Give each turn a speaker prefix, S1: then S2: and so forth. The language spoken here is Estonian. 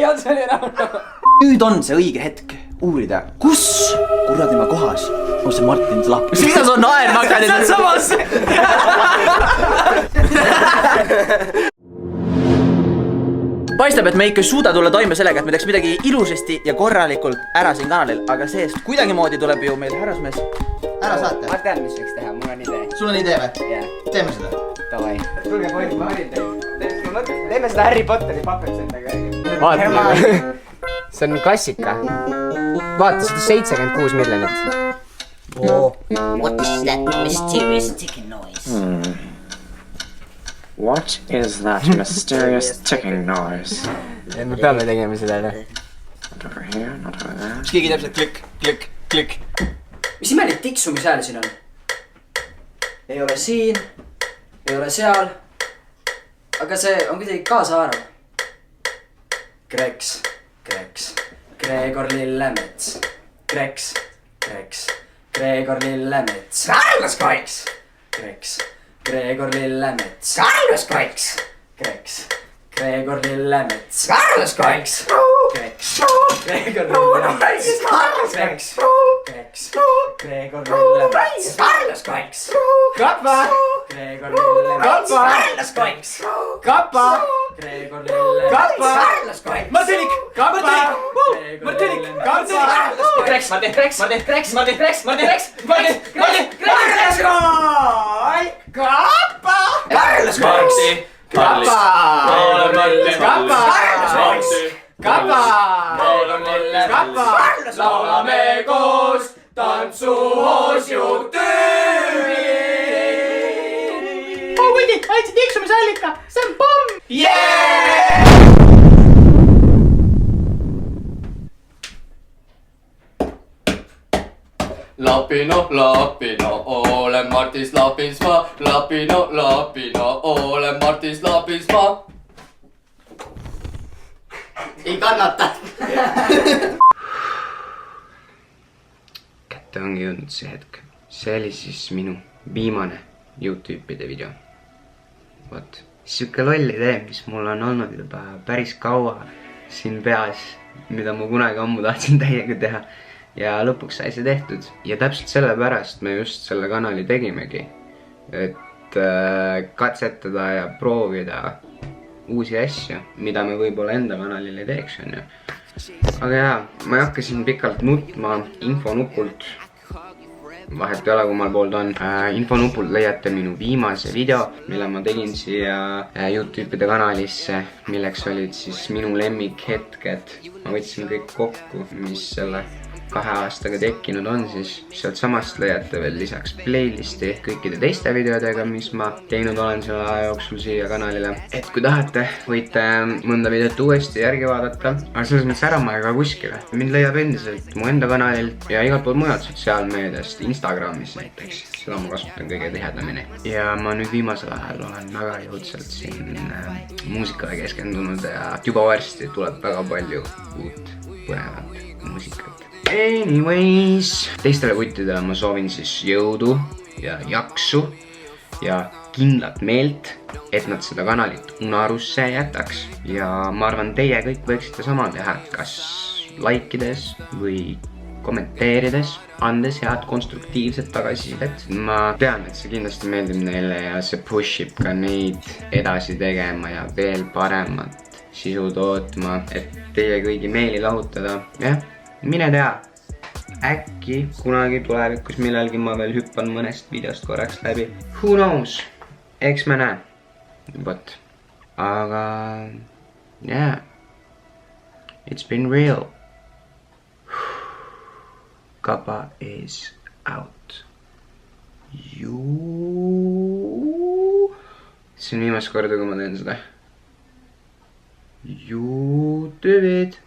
S1: ei, on see oli Rauno.
S2: Nüüd on see õige hetk uurida, kus kuradi ma kohas on see Martin Slapp. Mida sa naer magad? See on samas. Paistab, et me ikka ei suuda tulla toime sellega, et me teeks midagi ilusasti ja korralikult ära siin kanalil, aga seest kuidagimoodi tuleb ju meil härrasmees ära saate.
S1: Ma tean, mis võiks teha, mul on idee.
S2: Sul on idee või?
S1: Jah.
S2: Teeme seda.
S1: Davai. Tulge poisid, ma harin teid. Teeme seda Harry Potteri Puppetsendega.
S3: Vaata, see on klassika. Vaata, 176 miljonit.
S4: What is that mysterious ticking noise?
S5: What is that mysterious ticking noise?
S3: Me peame tegema seda.
S5: Not over here, not over there.
S2: Mis keegi täpselt klikk, klikk, klikk. Mis imelik tiksumishääl siin on? Ei ole siin, ei ole seal. Aga see on kuidagi kaasaarv. Kreks, Kreks, Gregor Lillemets. Kreks, Kreks, Gregor Lillemets. Carlos Koiks! Kreks, Gregor Lillemets. Carlos Koiks! Kreks, Gregor Lillemets. Carlos Koiks! Kreks, Gregor Lillemets. Carlos Koiks! Kreks, Gregor Lillemets. Carlos Koiks! Kappa! Gregor Lillemets. Carlos Koiks! Kappa! Gregor Lillemets. Kappa! Carlos Koiks! Martinik! Kappa! Martinik! Kappa! Kreks, Martin, Kreks, Martin, Kreks, Martin, Kreks, Martin, Kreks, Martin, Martin, Kreks! Kappa! Carlos Koiks! Kappa! Kappa! Carlos Koiks! Kappa! Kappa! Laulame koos tantsuhoos juhtüüri!
S3: Oh, kuigi, aitsi tiksumisallika, see on pomm!
S2: Yeah!
S6: Lapino, Lapino, olen Martis Lapinsmaa. Lapino, Lapino, olen Martis Lapinsmaa.
S2: Ei kannata!
S7: Kätte ongi jõudnud see hetk. See oli siis minu viimane YouTube'ide video. Vot, siuke loll idee, mis mul on olnud juba päris kaua siin peas, mida ma kunagi ammu tahtsin täiega teha. Ja lõpuks sai see tehtud. Ja täpselt sellepärast me just selle kanali tegimegi. Et katsetada ja proovida uusi asju, mida me võib-olla enda kanalil ei teeks, on ju. Aga jaa, ma ei hakka siin pikalt nutma infonukult. Vahet ei ole, kummal pool ta on. Infonupult leiate minu viimase video, mille ma tegin siia YouTube'ide kanalisse, milleks olid siis minu lemmikhetked. Ma võtsin kõik kokku, mis selle 2 aastaga tekkinud on, siis sealt samast leiate veel lisaks playlisti kõikide teiste videodega, mis ma teinud olen selle aja jooksul siia kanalile. Et kui tahate, võite mõnda videot uuesti järgi vaadata, aga selles mõttes ära ma ei ka kuskile. Mind leiab endiselt mu enda kanalilt ja igalt pool mujalt sotsiaalmeediast, Instagramis näiteks. Seda ma kasutan kõige tihedamini. Ja ma nüüd viimasel ajal olen väga jõudselt siin muusikale keskendunud ja juba varsti tuleb väga palju uut põnevat muusikat. Anyways, teistele kuttidele ma soovin siis jõudu ja jaksu ja kindlat meelt, et nad seda kanalit unarusse jätaks. Ja ma arvan, teie kõik võiksite sama teha, kas like'ides või kommenteerides, andes head konstruktiivset tagasisidet. Ma tean, et see kindlasti meeldib neile ja see pushib ka neid edasi tegema ja veel paremat sisu tootma, et teie kõigi meeli lahutada. Jah. Mine tea, äkki kunagi tulevikus millalgi ma veel hüppan mõnest videost korraks läbi. Who knows? Eks me näe. But, aga, yeah, it's been real. Kappa is out. See on viimast korda, kui ma teen seda. You do it.